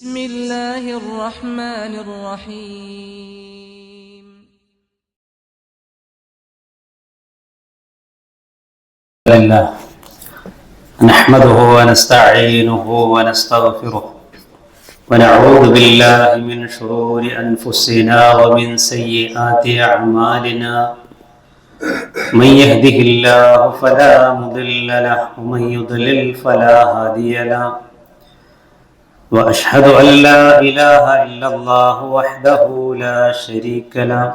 بسم الله الرحمن الرحيم. لله نحمده ونستعينه ونستغفره ونعوذ بالله من شرور أنفسنا ومن سيئات أعمالنا من يهده الله فلا مضل له ومن يضلل فلا هادي له وأشهد أن لا إله إلا الله وحده لا شريك له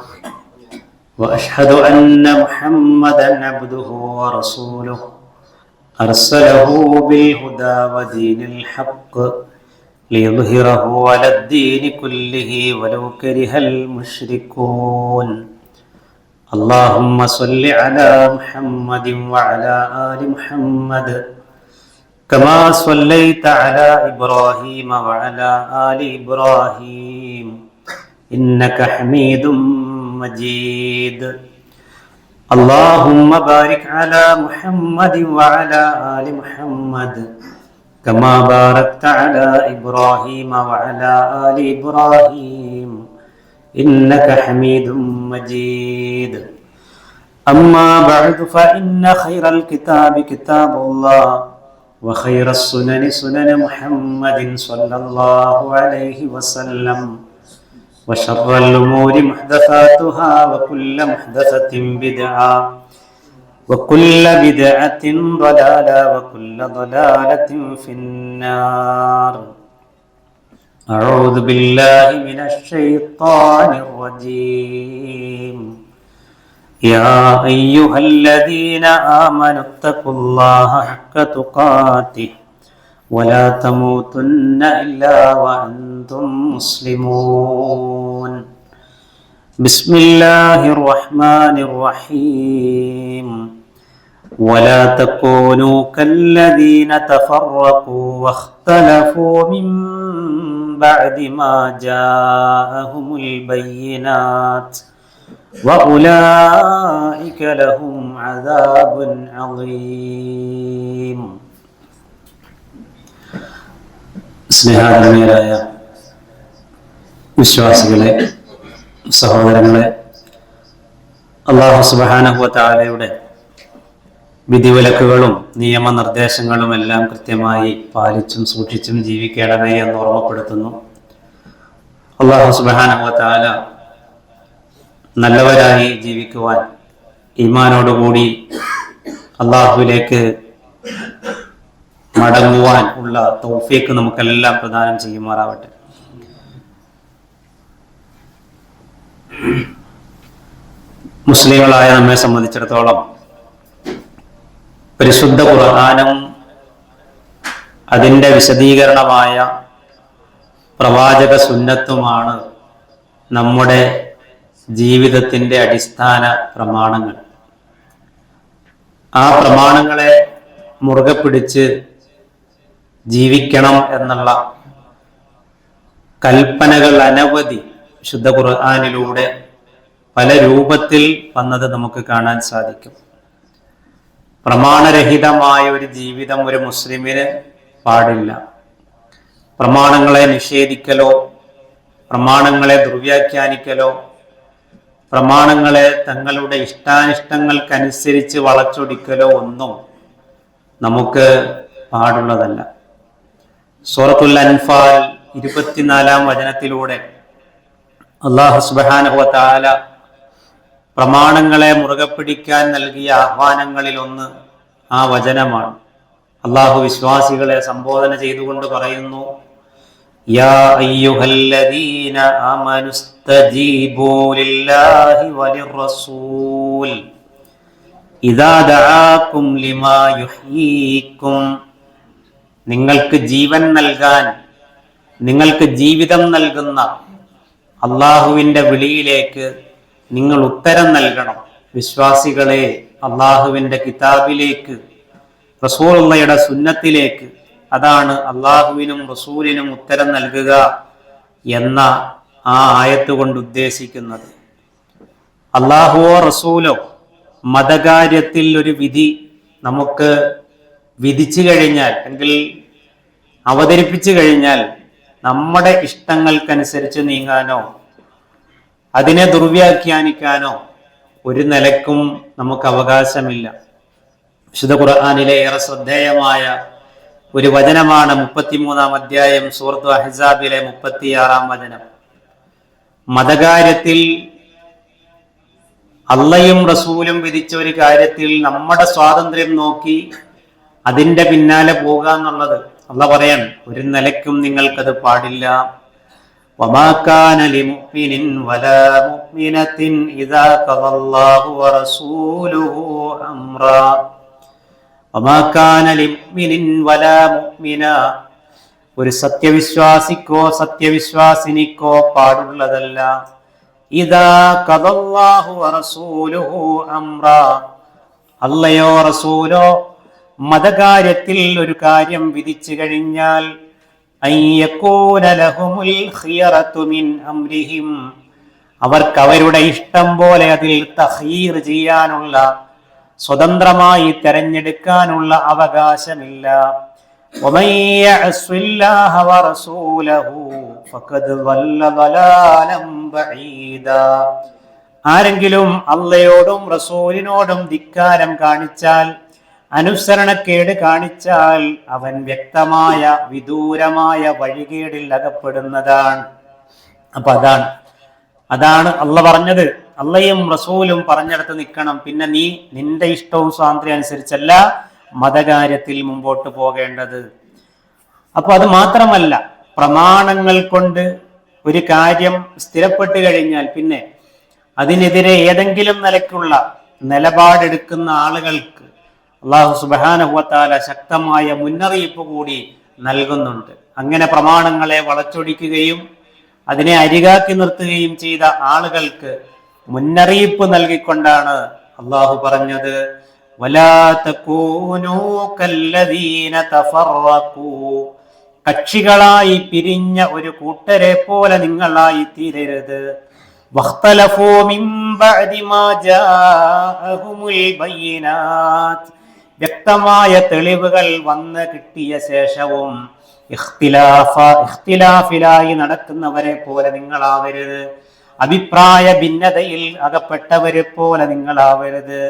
وأشهد أن محمدًا عبده ورسوله أرسله بالهدى ودين الحق ليظهره على الدين كله ولو كره المشركون. اللهم صل على محمد وعلى آل محمد كما صليت على إبراهيم وعلى آل إبراهيم إنك حميد مجيد. اللهم بارك على محمد وعلى آل محمد كما باركت على إبراهيم وعلى آل إبراهيم إنك حميد مجيد. أما بعد فإن خير الكتاب كتاب الله وخير السنن سنن محمد صلى الله عليه وسلم وشر الأمور محدثاتها وكل محدثة بدعة وكل بدعة ضلالة وكل ضلالة في النار. أعوذ بالله من الشيطان الرجيم. يا أيها الذين آمنوا اتقوا الله حق تقاته ولا تموتن إلا وأنتم مسلمون. بسم الله الرحمن الرحيم. ولا تكونوا كالذين تفرقوا واختلفوا من بعد ما جاءهم البينات وأولئك لهم عذاب عظيم. സ്നേഹാദരണീയരായ വിശ്വാസികളെ, സഹോദരങ്ങളെ, അല്ലാഹു സുബ്ഹാനഹു വ തആലയുടെ വിധിവിലക്കുകളും നിയമനിർദ്ദേശങ്ങളും എല്ലാം കൃത്യമായി പാലിച്ചും സൂക്ഷിച്ചും ജീവിക്കണമേ എന്ന് ഓർമ്മപ്പെടുത്തുന്നു. അല്ലാഹു സുബ്ഹാനഹു വ തആല നല്ലവരായി ജീവിക്കുവാൻ ഈമാനോടുകൂടി അല്ലാഹുവിലേക്ക് മടങ്ങുവാൻ ഉള്ള തൗഫീഖ് നമുക്കെല്ലാം പ്രദാനം ചെയ്യുമാറാവട്ടെ. മുസ്ലിങ്ങളായ നമ്മെ സംബന്ധിച്ചിടത്തോളം പരിശുദ്ധ ഖുർആനും അതിൻ്റെ വിശദീകരണമായ പ്രവാചക സുന്നത്തുമാണ് നമ്മുടെ ജീവിതത്തിൻ്റെ അടിസ്ഥാന പ്രമാണങ്ങൾ. ആ പ്രമാണങ്ങളെ മുറുകെ പിടിച്ച് ജീവിക്കണം എന്നുള്ള കൽപ്പനകൾ അനവധി ശുദ്ധ ഖുർആനിലൂടെ പല രൂപത്തിൽ വന്നത് നമുക്ക് കാണാൻ സാധിക്കും. പ്രമാണരഹിതമായ ഒരു ജീവിതം ഒരു മുസ്ലിമിന് പാടില്ല. പ്രമാണങ്ങളെ നിഷേധിക്കലോ പ്രമാണങ്ങളെ ദുർവ്യാഖ്യാനിക്കലോ പ്രമാണങ്ങളെ തങ്ങളുടെ ഇഷ്ടാനിഷ്ടങ്ങൾക്കനുസരിച്ച് വളച്ചൊടിക്കലോ ഒന്നും നമുക്ക് പാടുള്ളതല്ല. സൂറത്തുൽ അൻഫാൽ 24-ാം വചനത്തിലൂടെ അല്ലാഹു സുബ്ഹാനഹു വ തആല പ്രമാണങ്ങളെ മുറുകെ പിടിക്കാൻ നൽകിയ ആഹ്വാനങ്ങളിൽ ഒന്ന് ആ വചനമാണ്. അല്ലാഹു വിശ്വാസികളെ സംബോധന ചെയ്തുകൊണ്ട് പറയുന്നു, യാ അയ്യുഹല്ലദീന ആമനുസ്തജീബൂ ലില്ലാഹി വലിർറസൂൽ ഇദാ ദആകും ലിമാ യുഹ്യീകും. നിങ്ങൾക്ക് ജീവൻ നൽകാൻ, നിങ്ങൾക്ക് ജീവിതം നൽകുന്ന അള്ളാഹുവിൻ്റെ വിളിയിലേക്ക് നിങ്ങൾ ഉത്തരം നൽകണം. വിശ്വാസികളെ, അള്ളാഹുവിൻ്റെ കിതാബിലേക്ക്, റസൂലുള്ളാഹിയുടെ സുന്നത്തിലേക്ക്. അതാണ് അള്ളാഹുവിനും റസൂലിനും ഉത്തരം നൽകുക എന്ന ആ ആയത്ത് കൊണ്ട് ഉദ്ദേശിക്കുന്നത്. അള്ളാഹുവോ റസൂലോ മതകാര്യത്തിൽ ഒരു വിധി നമുക്ക് വിധിച്ചു കഴിഞ്ഞാൽ, എങ്കിൽ അവതരിപ്പിച്ചു കഴിഞ്ഞാൽ നമ്മുടെ ഇഷ്ടങ്ങൾക്കനുസരിച്ച് നീങ്ങാനോ അതിനെ ദുർവ്യാഖ്യാനിക്കാനോ ഒരു നിലക്കും നമുക്ക് അവകാശമില്ല. വിശുദ്ധ ഖുർആനിലെ ഏറെ ശ്രദ്ധേയമായ ഒരു വചനമാണ് 33-ാം അധ്യായം സൂറത്തുൽ അഹ്സാബിലെ 36-ാം വചനം. മതകാര്യത്തിൽ അള്ളയും റസൂലും വിധിച്ച ഒരു കാര്യത്തിൽ നമ്മുടെ സ്വാതന്ത്ര്യം നോക്കി അതിന്റെ പിന്നാലെ പോകുക എന്നുള്ളത് അള്ളാഹ് പറയാൻ ഒരു നിലയ്ക്കും നിങ്ങൾക്കത് പാടില്ല. വമാ കാന ലിമുഅ്മിനിൻ വലാ മുഅ്മിനത്തിൻ ഇദാ ഖദല്ലാഹു വറസൂലുഹു അംറാ. വമാ കാന ലിമുഅ്മിനിൻ വലാ മുഅ്മിന, ഒരു സത്യവിശ്വാസിക്കോ സത്യവിശ്വാസിനിക്കോ പാടുള്ളതല്ല. ഇദാ ഖദല്ലാഹു വറസൂലുഹു അംറാ, അല്ലയോ റസൂലോ മതകാര്യത്തിൽ ഒരു കാര്യം വിധിച്ചു കഴിഞ്ഞാൽ അയ്യകൂന ലഹുമുൽ ഖിയറതു മിൻ അംരിഹിം, അവർക്ക് അവരുടെ ഇഷ്ടം പോലെ അതിൽ തഖ്യീർ ചെയ്യാനുള്ള, സ്വതന്ത്രമായി തെരഞ്ഞെടുക്കാനുള്ള അവകാശമില്ല. വമൻ യഅസില്ലാഹ വറസൂലഹു ഫഖദ് ളല്ല ളലാലൻ ബഈദാ, ആരെങ്കിലും അള്ളയോടും റസൂലിനോടും ധിക്കാരം കാണിച്ചാൽ, അനുസരണക്കേട് കാണിച്ചാൽ അവൻ വ്യക്തമായ വിദൂരമായ വഴികേടിൽ അകപ്പെടുന്നതാണ്. അപ്പൊ അതാണ് അള്ളാഹ് പറഞ്ഞത്. അള്ളയും റസൂലും പറഞ്ഞിടത്ത് നിൽക്കണം. പിന്നെ നീ നിന്റെ ഇഷ്ടവും സ്വാതന്ത്ര്യം അനുസരിച്ചല്ല മതകാര്യത്തിൽ മുമ്പോട്ട് പോകേണ്ടത്. അപ്പൊ അത് മാത്രമല്ല, പ്രമാണങ്ങൾ കൊണ്ട് ഒരു കാര്യം സ്ഥിരപ്പെട്ട് കഴിഞ്ഞാൽ പിന്നെ അതിനെതിരെ ഏതെങ്കിലും നിലയ്ക്കുള്ള നിലപാടെടുക്കുന്ന ആളുകൾക്ക് അല്ലാഹു സുബ്ഹാനഹു വ തആല ശക്തമായ മുന്നറിയിപ്പ് കൂടി നൽകുന്നുണ്ട്. അങ്ങനെ പ്രമാണങ്ങളെ വളച്ചൊടിക്കുകയും അതിനെ അരികാക്കി നിർത്തുകയും ചെയ്ത ആളുകൾക്ക് മുന്നറിയിപ്പ് നൽകിക്കൊണ്ടാണ് അല്ലാഹു പറഞ്ഞത്, വലാ തകൂനൂ കല്ലദീന തഫറഖൂ, കക്ഷികളായി പിരിഞ്ഞ ഒരു കൂട്ടരെ പോലെ നിങ്ങളായി തീരരുത്. വഖ്തലഫൂ മിൻ ബഅദി മാ ജാഅഹുമുൽ ബയ്യിനാത്ത്, വ്യക്തമായ തെളിവുകൾ വന്ന് കിട്ടിയ ശേഷവും ഇഖ്തിലാഫിലായി നടക്കുന്നവരെ പോലെ നിങ്ങളാവരുത്. അഭിപ്രായ ഭിന്നതയിൽ അകപ്പെട്ടവരെ പോലെ നിങ്ങളാവരുത്.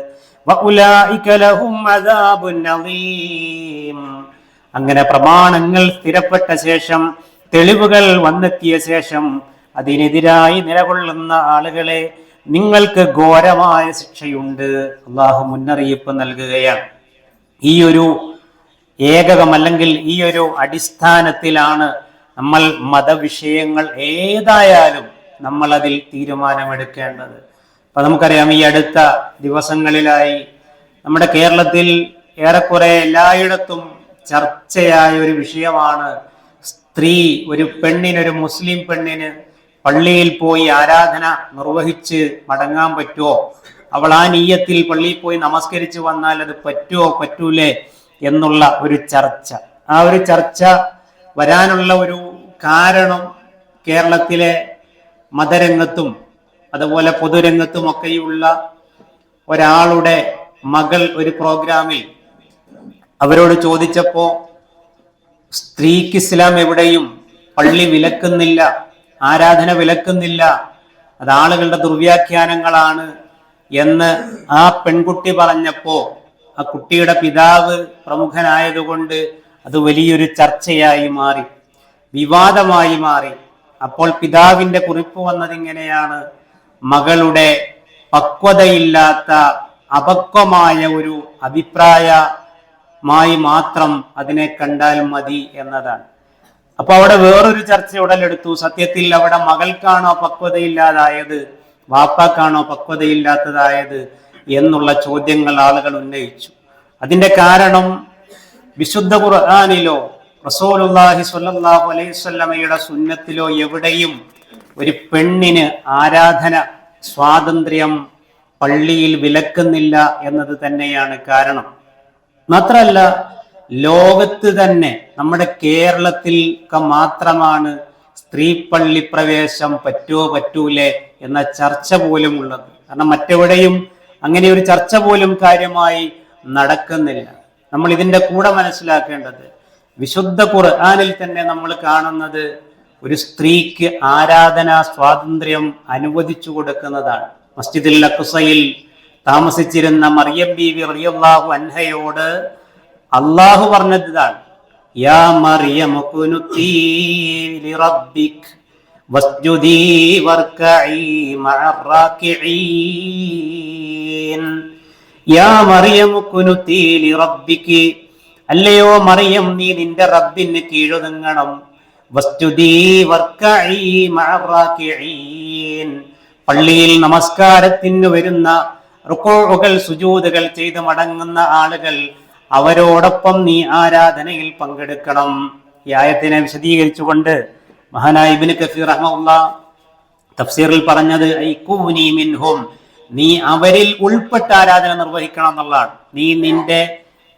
വഉലൈക ലഹും അദാബുൻ അദീം, അങ്ങനെ പ്രമാണങ്ങൾ സ്ഥിരപ്പെട്ട ശേഷം, തെളിവുകൾ വന്നെത്തിയ ശേഷം അതിനെതിരായി നിലകൊള്ളുന്ന ആളുകളെ നിങ്ങൾക്ക് ഘോരമായ ശിക്ഷയുണ്ട്. അള്ളാഹു മുന്നറിയിപ്പ് നൽകുകയാണ്. ഈ ഒരു ഏകകം അല്ലെങ്കിൽ ഈ ഒരു അടിസ്ഥാനത്തിലാണ് നമ്മൾ മതവിഷയങ്ങൾ ഏതായാലും നമ്മൾ അതിൽ തീരുമാനമെടുക്കേണ്ടത്. അപ്പൊ നമുക്കറിയാം, ഈ അടുത്ത ദിവസങ്ങളിലായി നമ്മുടെ കേരളത്തിൽ ഏറെക്കുറെ എല്ലായിടത്തും ചർച്ചയായ ഒരു വിഷയമാണ് സ്ത്രീ, ഒരു മുസ്ലിം പെണ്ണിന് പള്ളിയിൽ പോയി ആരാധന നിർവഹിച്ച് മടങ്ങാൻ പറ്റുമോ, അവൾ ആ നീയത്തിൽ പള്ളിയിൽ പോയി നമസ്കരിച്ച് വന്നാൽ അത് പറ്റുമോ പറ്റൂലേ എന്നുള്ള ഒരു ചർച്ച. ആ ഒരു ചർച്ച വരാനുള്ള ഒരു കാരണം കേരളത്തിലെ മതരംഗത്തും അതുപോലെ പൊതുരംഗത്തും ഒക്കെയുള്ള ഒരാളുടെ മകൾ ഒരു പ്രോഗ്രാമിൽ അവരോട് ചോദിച്ചപ്പോ സ്ത്രീക്ക് ഇസ്ലാം എവിടെയും പള്ളി വിലക്കുന്നില്ല, ആരാധന വിലക്കുന്നില്ല, അത് ആളുകളുടെ ദുർവ്യാഖ്യാനങ്ങളാണ് എന്ന് ആ പെൺകുട്ടി പറഞ്ഞപ്പോ ആ കുട്ടിയുടെ പിതാവ് പ്രമുഖനായതുകൊണ്ട് അത് വലിയൊരു ചർച്ചയായി മാറി, വിവാദമായി മാറി. അപ്പോൾ പിതാവിന്റെ കുറിപ്പ് വന്നത് ഇങ്ങനെയാണ്: മകളുടെ പക്വതയില്ലാത്ത അപക്വമായ ഒരു അഭിപ്രായമായി മാത്രം അതിനെ കണ്ടാൽ മതി എന്നതാണ്. അപ്പൊ അവിടെ വേറൊരു ചർച്ച ഉടലെടുത്തു. സത്യത്തിൽ അവിടെ മകൾക്കാണോ പക്വതയില്ലാതായത്, വാപ്പാക്കാണോ പക്വതയില്ലാത്തതായത് എന്നുള്ള ചോദ്യങ്ങൾ ആളുകൾ ഉന്നയിച്ചു. അതിന്റെ കാരണം വിശുദ്ധ ഖുർആനിലോ റസൂലുള്ളാഹി സ്വല്ലല്ലാഹു അലൈഹി വസല്ലമയുടെ സുന്നത്തിലോ എവിടെയും ഒരു പെണ്ണിന് ആരാധന സ്വാതന്ത്ര്യം പള്ളിയിൽ വിലക്കുന്നില്ല എന്നത് തന്നെയാണ് കാരണം. മാത്രമല്ല, ലോകത്ത് തന്നെ നമ്മുടെ കേരളത്തിൽ മാത്രമാണ് സ്ത്രീ പള്ളി പ്രവേശം പറ്റുമോ പറ്റൂലേ എന്ന ചർച്ച പോലും ഉള്ളത്. കാരണം മറ്റെവിടെയും അങ്ങനെ ഒരു ചർച്ച പോലും കാര്യമായി നടക്കുന്നില്ല. നമ്മൾ ഇതിന്റെ കൂടെ മനസ്സിലാക്കേണ്ടത്, വിശുദ്ധ ഖുർആനിൽ തന്നെ നമ്മൾ കാണുന്നത് ഒരു സ്ത്രീക്ക് ആരാധനാ സ്വാതന്ത്ര്യം അനുവദിച്ചു കൊടുക്കുന്നതാണ്. മസ്ജിദുൽ അഖ്സയിൽ താമസിച്ചിരുന്ന മറിയം ബീവി റളിയല്ലാഹു അൻഹയോട് അള്ളാഹു പറഞ്ഞതാണ്, യാ മറിയം ഖുനുതി ലിറബ്ബിക് വസ്ജുദി വർകഈ മഅർ റാകിഈൻ. യാ മറിയം ഖുനുതി ലിറബ്ബികി, അല്ലയോ മറിയം നീ നിന്റെ റബ്ബിന് കീഴൊതുങ്ങണം. വസ്ജുദി വർകഈ മഅർ റാകിഈൻ, പള്ളിയിൽ നമസ്കാരത്തിന് വരുന്ന റുകൂഉകൾ സുജൂദുകൾ ചെയ്ത് മടങ്ങുന്ന ആളുകൾ, അവരോടൊപ്പം നീ ആരാധനയിൽ പങ്കെടുക്കണം. ഈ ആയത്തിനെ വിശദീകരിച്ചുകൊണ്ട് മഹാനായ ഇബ്നു കസീർ റഹ്മഹുല്ലാഹ് തഫ്സീറിൽ പറഞ്ഞത് ഐകൂനി മിൻഹും, നീ അവരിൽ ഉൾപ്പെട്ട ആരാധന നിർവഹിക്കണം എന്നുള്ളതാണ്. നീ നിന്റെ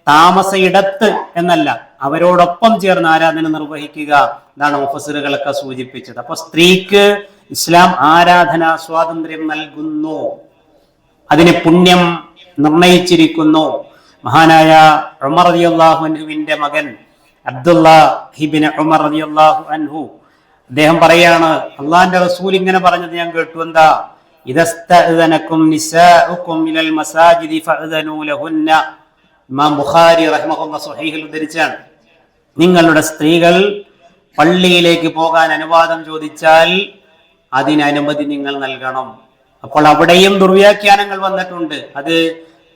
താമസയിടത്ത് എന്നല്ല, അവരോടൊപ്പം ചേർന്ന് ആരാധന നിർവഹിക്കുക എന്നാണ് മുഫസ്സിറുകളൊക്കെ സൂചിപ്പിച്ചത്. അപ്പൊ സ്ത്രീക്ക് ഇസ്ലാം ആരാധനാ സ്വാതന്ത്ര്യം നൽകുന്നു, അതിന് പുണ്യം നിർണയിച്ചിരിക്കുന്നു. മഹാനായ ഉമർ റളിയല്ലാഹു അൻഹുവിന്റെ മകൻ അബ്ദുല്ലാഹ് ഇബ്നു ഉമർ റളിയല്ലാഹു അൻഹു അദ്ദേഹം പറയാണ്, അള്ളാന്റെ റസൂൽ ഇങ്ങനെ പറഞ്ഞത് ഞാൻ കേട്ടു. എന്താ? ഇദസ്തഅദനകും നിസാഉകും ഇലൽ മസാജിദി ഫഅദനൂ ലഹുന്ന. ഇമാം ബുഖാരി റഹ്മഹുല്ലാഹ് സ്വഹീഹിൽ ഉദ്ധരിച്ചാണ്, നിങ്ങളുടെ സ്ത്രീകൾ പള്ളിയിലേക്ക് പോകാൻ അനുവാദം ചോദിച്ചാൽ അതിന് അനുമതി നിങ്ങൾ നൽകണം. അപ്പോൾ അവിടെയും ദുർവ്യാഖ്യാനങ്ങൾ വന്നിട്ടുണ്ട്. അത്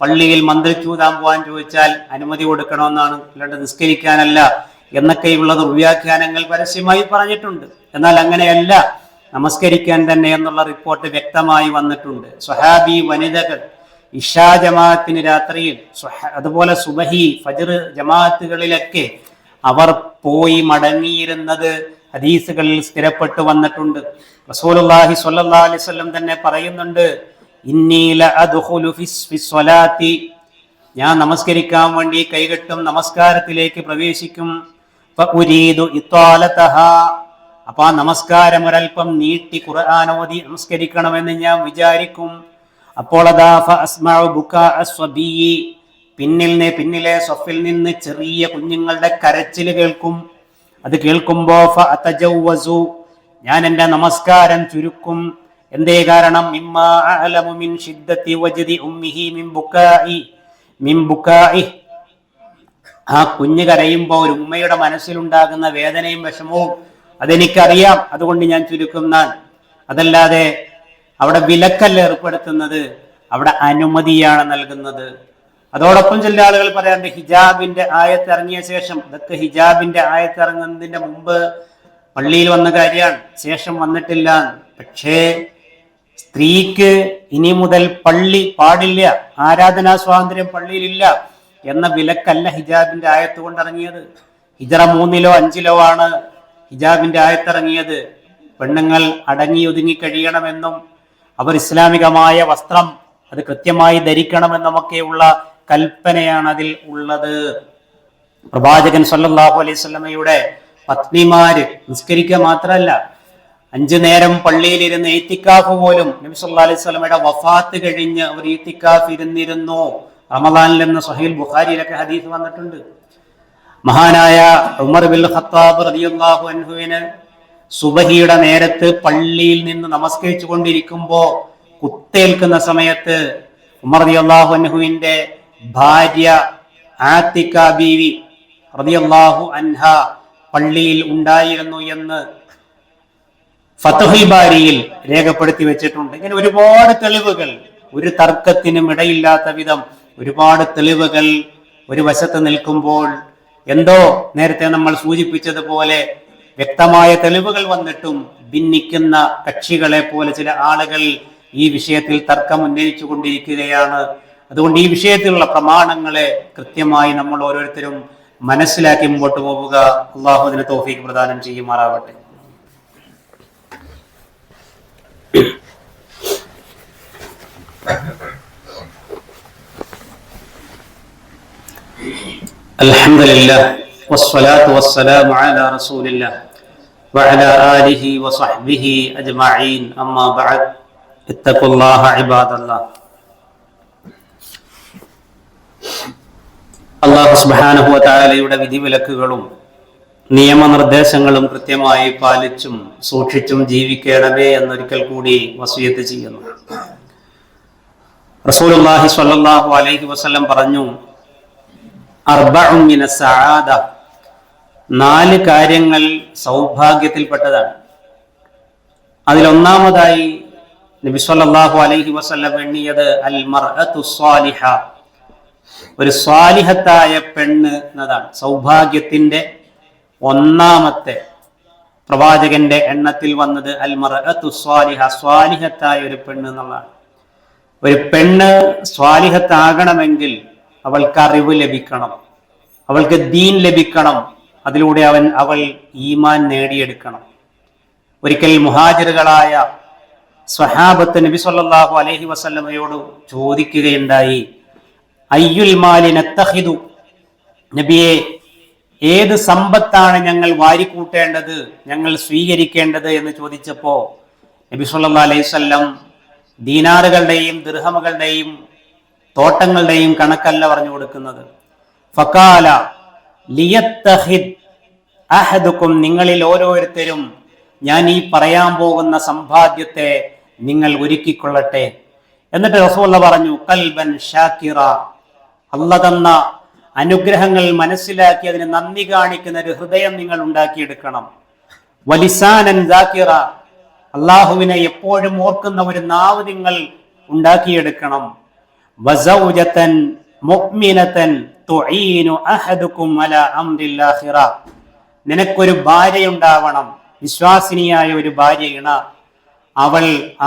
പള്ളിയിൽ മന്ത്രിച്ചൂതാൻ പോകാൻ ചോദിച്ചാൽ അനുമതി കൊടുക്കണമെന്നാണ്, അല്ലാണ്ട് നിസ്കരിക്കാനല്ല എന്നൊക്കെയുള്ള ദുർവ്യാഖ്യാനങ്ങൾ പരസ്യമായി പറഞ്ഞിട്ടുണ്ട്. എന്നാൽ അങ്ങനെയല്ല, നമസ്കരിക്കാൻ തന്നെ എന്നുള്ള റിപ്പോർട്ട് വ്യക്തമായി വന്നിട്ടുണ്ട്. സ്വഹാബി വനിതകൾ ഇഷാ ജമാഅത്തിന് രാത്രിയിൽ, അതുപോലെ സുബഹി ഫജ്ർ ജമാഅത്തുകളിലൊക്കെ അവർ പോയി മടങ്ങിയിരുന്നത് ഹദീസുകളിൽ സ്ഥിരപ്പെട്ടു വന്നിട്ടുണ്ട്. റസൂലുള്ളാഹി സ്വല്ലല്ലാഹു അലൈഹി വസല്ലം തന്നെ പറയുന്നുണ്ട്, ഇന്നി ലഅദ്ഖുലു ഫിസ്സലാത്തി, ഞാൻ നമസ്കരിക്കാൻ വേണ്ടി കൈകെട്ടും, നമസ്കാരത്തിലേക്ക് പ്രവേശിക്കും. ഫഉരീദു ഇത്വാലതഹാ, അപ്പൊ ആ നമസ്കാരം ഒരൽപ്പം നീട്ടി ഖുർആൻ ഓതി നമസ്കരിക്കണമെന്ന് ഞാൻ വിചാരിക്കും. അപ്പോൾ അതാ ഫഅസ്മഉ ബുകാ അസ്വബിയി, പിന്നിലെ സഫിൽ നിന്ന് ചെറിയ കുഞ്ഞുങ്ങളുടെ കരച്ചിൽ കേൾക്കും. അത് കേൾക്കുമ്പോ ഫഅതജവ്വസു, ഞാൻ എൻ്റെ നമസ്കാരം ചുരുക്കും. എന്തേ കാരണം? മിമ്മാ അഅലമു മിൻ ശിദ്ദതി വജ്ദി ഉമ്മിഹി മിൻ ബുകാഇ, ആ കുഞ്ഞ് കരയുമ്പോൾ ഒരു ഉമ്മയുടെ മനസ്സിലുണ്ടാകുന്ന വേദനയും വിഷമവും അതെനിക്കറിയാം, അതുകൊണ്ട് ഞാൻ ചുരുക്കുന്നാൻ. അതല്ലാതെ അവിടെ വിലക്കല്ല ഏർപ്പെടുത്തുന്നത്, അവിടെ അനുമതിയാണ് നൽകുന്നത്. അതോടൊപ്പം ചില ആളുകൾ പറയാറുണ്ട്, ഹിജാബിന്റെ ആയത്തിറങ്ങിയ ശേഷം, ഇതൊക്കെ ഹിജാബിന്റെ ആയത്തിറങ്ങുന്നതിന്റെ മുമ്പ് പള്ളിയിൽ വന്ന കാര്യമാണ്, ശേഷം വന്നിട്ടില്ല. പക്ഷേ സ്ത്രീക്ക് ഇനി മുതൽ പള്ളി പാടില്ല, ആരാധനാ സ്വാതന്ത്ര്യം പള്ളിയിലില്ല എന്ന വിലക്കല്ല ഹിജാബിന്റെ ആയത്ത് കൊണ്ടിറങ്ങിയത്. ഹിജറ 3-ലോ 5-ലോ ആണ് ഹിജാബിന്റെ ആയത്തിറങ്ങിയത്. പെണ്ണുങ്ങൾ അടങ്ങി ഒതുങ്ങി കഴിയണമെന്നും അവർ ഇസ്ലാമികമായ വസ്ത്രം അത് കൃത്യമായി ധരിക്കണമെന്നുമൊക്കെയുള്ള കൽപ്പനയാണ് അതിൽ ഉള്ളത്. പ്രവാചകൻ സല്ലല്ലാഹു അലൈഹി വസല്ലമയുടെ പത്നിമാര് നിസ്കരിക്കുക മാത്രമല്ല, 5 നേരം പള്ളിയിലിരുന്ന് ഈത്തിക്കാഫ് പോലും, നബി സല്ലല്ലാഹു അലൈഹി വസല്ലമയുടെ വഫാത്ത് കഴിഞ്ഞ് അവർ ഈത്തിക്കാഫ് ഇരുന്നിരുന്നു. റമദാനിൽ നിന്ന് സ്വഹീഹ് ബുഖാരിയിലൊക്കെ ഹദീസ് വന്നിട്ടുണ്ട്. മഹാനായ ഉമർ ബിൻ ഖത്താബ് റളിയല്ലാഹു അൻഹുവിന് സുബഹിയുടെ നേരത്ത് പള്ളിയിൽ നിന്ന് നമസ്കരിച്ചു കൊണ്ടിരിക്കുമ്പോ കുത്തേൽക്കുന്ന സമയത്ത് ഉമർ റളിയല്ലാഹു അൻഹുവിന്റെ ഭാര്യ ആത്തിക ബീവി റളിയല്ലാഹു അൻഹ പള്ളിയിൽ ഉണ്ടായിരുന്നു എന്ന് ഫത്ഹുൽ ബാരിയിൽ രേഖപ്പെടുത്തി വെച്ചിട്ടുണ്ട്. ഇങ്ങനെ ഒരുപാട് തെളിവുകൾ, ഒരു തർക്കത്തിനും ഇടയില്ലാത്ത വിധം ഒരുപാട് തെളിവുകൾ ഒരു വശത്ത് നിൽക്കുമ്പോൾ, എന്തോ നേരത്തെ നമ്മൾ സൂചിപ്പിച്ചതുപോലെ വ്യക്തമായ തെളിവുകൾ വന്നിട്ടും ഭിന്നിക്കുന്ന കക്ഷികളെ പോലെ ചില ആളുകൾ ഈ വിഷയത്തിൽ തർക്കം ഉന്നയിച്ചു കൊണ്ടിരിക്കുകയാണ്. അതുകൊണ്ട് ഈ വിഷയത്തിലുള്ള പ്രമാണങ്ങളെ കൃത്യമായി നമ്മൾ ഓരോരുത്തരും മനസ്സിലാക്കി മുമ്പോട്ട് പോവുക. അള്ളാഹു അതിന് തൗഫീഖ് പ്രദാനം ചെയ്യുമാറാവട്ടെ. അൽഹംദുലില്ലാഹ് വസ്സലാത്തു വസ്സലാമു അലാ റസൂലില്ലാഹ് വഅലാ ആലിഹി വസഹ്ബിഹി അജ്മഈൻ. അമ്മാ ബഅദ്, ഇത്തഖുല്ലാഹ ഇബാദല്ലാഹ്. അല്ലാഹു സുബ്ഹാനഹു വ തആലയുടെ വിധിവിലക്കുകളും നിയമനിർദ്ദേശങ്ങളും കൃത്യമായി പാലിച്ചും സൂക്ഷിച്ചും ജീവിക്കണമേ എന്നൊരിക്കൽ കൂടി വസിയത്ത് ചെയ്യുന്നു. റസൂലുള്ളാഹി സ്വല്ലല്ലാഹു അലൈഹി വസല്ലം പറഞ്ഞു, അർബഉൻ മിനസ് സആദ, 4 കാര്യങ്ങൾ സൗഭാഗ്യത്തിൽപ്പെട്ടതാണ്. അതിലൊന്നാമതായി നബി സ്വല്ലല്ലാഹു അലൈഹി വസല്ലം എണ്ണിയത് അൽ മർഅതു സ്വാലിഹ, ഒരു സ്വാലിഹത്തായ പെണ്ണ് എന്നതാണ്. സൗഭാഗ്യത്തിന്റെ ഒന്നാമത്തെ പ്രവാചകന്റെ എണ്ണത്തിൽ വന്നത് അൽ മർഅതു സ്വാലിഹ, സ്വാലിഹത്തായ ഒരു പെണ്ണ് എന്നുള്ളതാണ്. ഒരു പെണ്ണ് സ്വാലിഹത്താകണമെങ്കിൽ അവൾക്ക് അറിവ് ലഭിക്കണം, അവൾക്ക് ദീൻ ലഭിക്കണം, അതിലൂടെ അവൾ ഈമാൻ നേടിയെടുക്കണം. ഒരിക്കൽ മുഹാജിറുകളായ സ്വഹാബത്ത് നബി സല്ലല്ലാഹു അലൈഹി വസല്ലമയോട് ചോദിക്കുകയുണ്ടായി, അയ്യുൽ മാലി നത്തഖിദു, നബിയെ ഏത് സമ്പത്താണ് ഞങ്ങൾ വാരിക്കൂട്ടേണ്ടത്, ഞങ്ങൾ സ്വീകരിക്കേണ്ടത് എന്ന് ചോദിച്ചപ്പോ നബി സല്ലല്ലാഹു അലൈഹി വസല്ലം ദീനാറുകളുടെയും ദിർഹമുകളുടെയും തോട്ടങ്ങളുടെയും കണക്കല്ല പറഞ്ഞു കൊടുക്കുന്നത്. ഫഖാല ലിയത്തഖിദ് അഹദുക്കും, നിങ്ങളിൽ ഓരോരുത്തരും ഞാൻ ഈ പറയാൻ പോകുന്ന സമ്പാദ്യത്തെ നിങ്ങൾ ഒരുക്കിക്കൊള്ളട്ടെ. എന്നിട്ട് റസൂലുള്ളാഹി പറഞ്ഞു, ഖൽബൻ ഷാക്കിറ, അല്ലാഹു തന്ന അനുഗ്രഹങ്ങൾ മനസ്സിലാക്കി അതിന് നന്ദി കാണിക്കുന്ന ഒരു ഹൃദയം നിങ്ങൾ ഉണ്ടാക്കിയെടുക്കണം. വലിസാനൻ ദാകിറ, അള്ളാഹുവിനെ എപ്പോഴും ഓർക്കുന്ന ഒരു നാവ് നിങ്ങൾ ഉണ്ടാക്കിയെടുക്കണം. വസൗജതൻ മുഅ്മിനതൻ തുഈനു അഹദുക്കും അലാ അംരിൽ ആഖിറ, നിനക്കൊരു ഭാര്യയുണ്ടാവണം, വിശ്വാസിനിയായ ഒരു ഭാര്യ ഇണ, അവൾ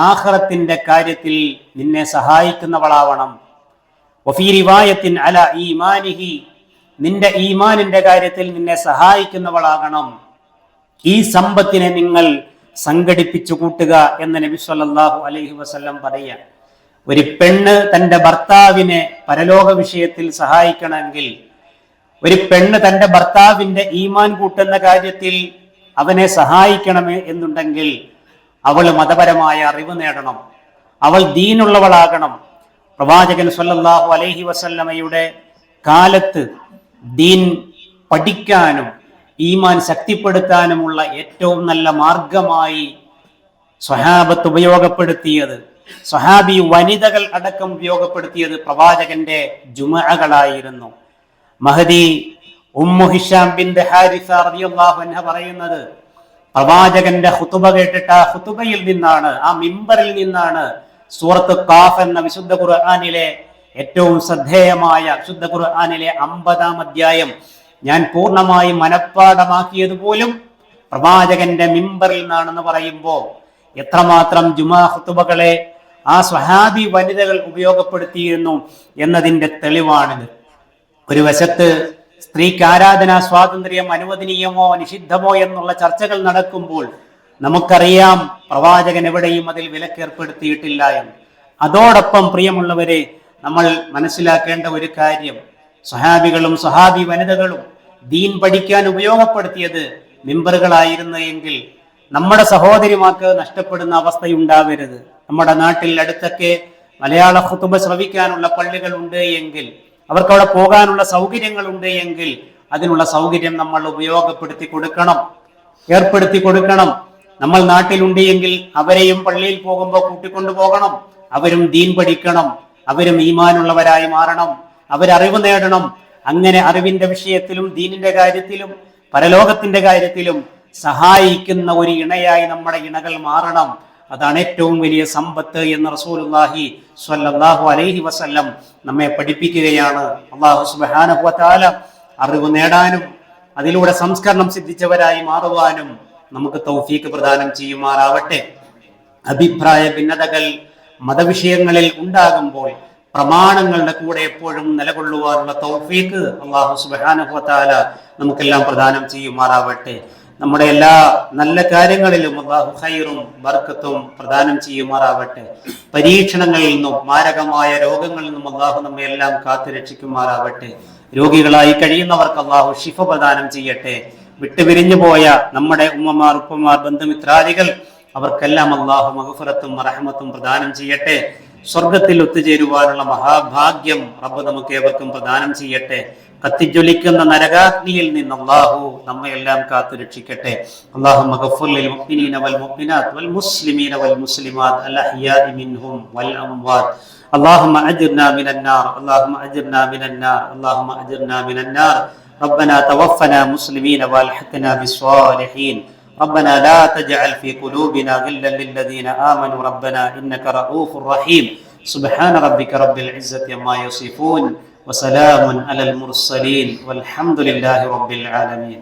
ആഖിറത്തിന്റെ കാര്യത്തിൽ നിന്നെ സഹായിക്കുന്നവളാവണം. വഫീ റിവായത്തിൻ അലാ ഈമാനിഹി, നിന്റെ ഈമാനിന്റെ കാര്യത്തിൽ നിന്നെ സഹായിക്കുന്നവളാകണം. ഈ സമ്പത്തിനെ നിങ്ങൾ സംഘടിപ്പിച്ചു കൂട്ടുക എന്ന് നബി സല്ലല്ലാഹു അലൈഹി വസല്ലം പറയാൻ. ഒരു പെണ്ണ് തന്റെ ഭർത്താവിനെ പരലോക വിഷയത്തിൽ സഹായിക്കണമെങ്കിൽ, ഒരു പെണ്ണ് തന്റെ ഭർത്താവിന്റെ ഈമാൻ കൂട്ടുന്ന കാര്യത്തിൽ അവനെ സഹായിക്കണമേ എന്നുണ്ടെങ്കിൽ അവൾ മതപരമായ അറിവ് നേടണം, അവൾ ദീനുള്ളവളാകണം. പ്രവാചകൻ സല്ലല്ലാഹു അലൈഹി വസല്ലമയുടെ കാലത്ത് ദീൻ പഠിക്കാനും ഈമാൻ ശക്തിപ്പെടുത്താനുമുള്ള ഏറ്റവും നല്ല മാർഗമായി സ്വഹാബത്ത് ഉപയോഗപ്പെടുത്തിയത്, സ്വഹാബി വനിതകൾ അടക്കം ഉപയോഗപ്പെടുത്തിയത് പ്രവാചകന്റെ ജുമഅകളായിരുന്നു. മഹദി ഉമ്മു ഹിഷാം ബിൻത് ഹാരിസ റളിയല്ലാഹു അൻഹ പറയുന്നത്, പ്രവാചകന്റെ ഖുതുബ കേട്ടിട്ട് ആ ഖുതുബയിൽ നിന്നാണ്, ആ മിമ്പറിൽ നിന്നാണ് സൂറത്ത് ഖാഫ് എന്ന വിശുദ്ധ ഖുർആനിലെ ഏറ്റവും ശ്രദ്ധേയമായ വിശുദ്ധ ഖുർആനിലെ 50-ാം അധ്യായം ഞാൻ പൂർണ്ണമായി മനഃപ്പാഠമാക്കിയത് പോലും പ്രവാചകന്റെ മിമ്പറിൽ നിന്നാണെന്ന് പറയുമ്പോൾ എത്രമാത്രം ജുമാ ഖുതുബകളെ ആ സ്വഹാബി വനിതകൾ ഉപയോഗപ്പെടുത്തിയിരുന്നു എന്നതിന്റെ തെളിവാണിത്. ഒരു വശത്ത് സ്ത്രീക്ക് ആരാധനാ സ്വാതന്ത്ര്യം അനുവദനീയമോ നിഷിദ്ധമോ എന്നുള്ള ചർച്ചകൾ നടക്കുമ്പോൾ നമുക്കറിയാം പ്രവാചകൻ എവിടെയും അതിൽ വിലക്കേർപ്പെടുത്തിയിട്ടില്ല എന്ന്. അതോടൊപ്പം പ്രിയമുള്ളവരെ, നമ്മൾ മനസ്സിലാക്കേണ്ട ഒരു കാര്യം, സ്വഹാബികളും സ്വഹാബി വനിതകളും ദീൻ പഠിക്കാൻ ഉപയോഗപ്പെടുത്തിയത് മിമ്പറുകളായിരുന്നു എങ്കിൽ നമ്മുടെ സഹോദരിമാർക്ക് നഷ്ടപ്പെടുന്ന അവസ്ഥയുണ്ടാവരുത്. നമ്മുടെ നാട്ടിൽ അടുത്തൊക്കെ മലയാള ഖുതുബ ശ്രവിക്കാനുള്ള പള്ളികൾ ഉണ്ട് എങ്കിൽ, അവർക്ക് അവിടെ പോകാനുള്ള സൗകര്യങ്ങൾ ഉണ്ട് എങ്കിൽ അതിനുള്ള സൗകര്യം നമ്മൾ ഉപയോഗപ്പെടുത്തി കൊടുക്കണം, ഏർപ്പെടുത്തി കൊടുക്കണം. നമ്മൾ നാട്ടിലുണ്ട് എങ്കിൽ അവരെയും പള്ളിയിൽ പോകുമ്പോൾ കൂട്ടിക്കൊണ്ടു പോകണം. അവരും ദീൻ പഠിക്കണം, അവരും ഈമാനുള്ളവരായി മാറണം, അവരറിവ് നേടണം. അങ്ങനെ അറിവിന്റെ വിഷയത്തിലും ദീനിന്റെ കാര്യത്തിലും പരലോകത്തിന്റെ കാര്യത്തിലും സഹായിക്കുന്ന ഒരു ഇണയായി നമ്മുടെ ഇണകൾ മാറണം. അതാണ് ഏറ്റവും വലിയ സമ്പത്ത് എന്ന് റസൂലുള്ളാഹി സ്വല്ലല്ലാഹു അലൈഹി വസല്ലം നമ്മെ പഠിപ്പിക്കുകയാണ്. അല്ലാഹു സുബ്ഹാനഹു വ തആല അറിവ് നേടാനും അതിലൂടെ സംസ്കരണം സിദ്ധിച്ചവരായി മാറുവാനും നമുക്ക് തൗഫീഖ് പ്രദാനം ചെയ്യുമാറാവട്ടെ. അഭിപ്രായ ഭിന്നതകൾ മതവിഷയങ്ങളിൽ ഉണ്ടാകുമ്പോൾ പ്രമാണങ്ങളുടെ കൂടെ എപ്പോഴും നിലകൊള്ളുവാനുള്ള തൗഫീഖ് അല്ലാഹു സുബ്ഹാനഹു വ തആല നമുക്കെല്ലാം പ്രദാനം ചെയ്യുമാറാവട്ടെ. നമ്മുടെ എല്ലാ നല്ല കാര്യങ്ങളിലും അല്ലാഹു ഖൈറും ബർക്കത്തും പ്രദാനം ചെയ്യുമാറാവട്ടെ. പരീക്ഷണങ്ങളിൽ നിന്നും മാരകമായ രോഗങ്ങളിൽ നിന്നും അല്ലാഹു നമ്മെ എല്ലാം കാത്തുരക്ഷിക്കുമാറാവട്ടെ. രോഗികളായി കഴിയുന്നവർക്ക് അല്ലാഹു ശിഫ പ്രദാനം ചെയ്യട്ടെ. വിട്ടുപിരിഞ്ഞു പോയ നമ്മുടെ ഉമ്മമാർ, ഉപ്പമാർ, ബന്ധുമിത്രാദികൾ അവർക്കെല്ലാം അല്ലാഹു മഗ്ഫിറത്തും റഹ്മത്തും പ്രദാനം ചെയ്യട്ടെ. സ്വർഗത്തിൽ ഒത്തുചേരുവാനുള്ള മഹാഭാഗ്യം റബ്ബ് നമുക്ക് ഏവർക്കും പ്രദാനം ചെയ്യട്ടെ. കത്തിജ്വലിക്കുന്ന നരകാഗ്നിയിൽ നിന്ന് അല്ലാഹു നമ്മയെല്ലാം കാത്തു രക്ഷിക്കട്ടെ. അല്ലാഹുമ്മ ഗഫിർ ലിൽ മുഅ്മിനീന വൽ മുഅ്മിനാത്ത് വൽ മുസ്ലിമീന വൽ മുസ്ലിമാത്ത് അൽ അഹ്യാഇ മിൻഹും വൽ അംവാത്ത്. اللهم أجرنا من النار اللهم أجرنا من النار اللهم أجرنا من النار. ربنا توفنا مسلمين والحقنا بالصالحين. ربنا لا تجعل في قلوبنا غلا للذين آمنوا ربنا إنك رؤوف رحيم. سبحان ربك رب العزة عما يصفون وسلام على المرسلين والحمد لله رب العالمين.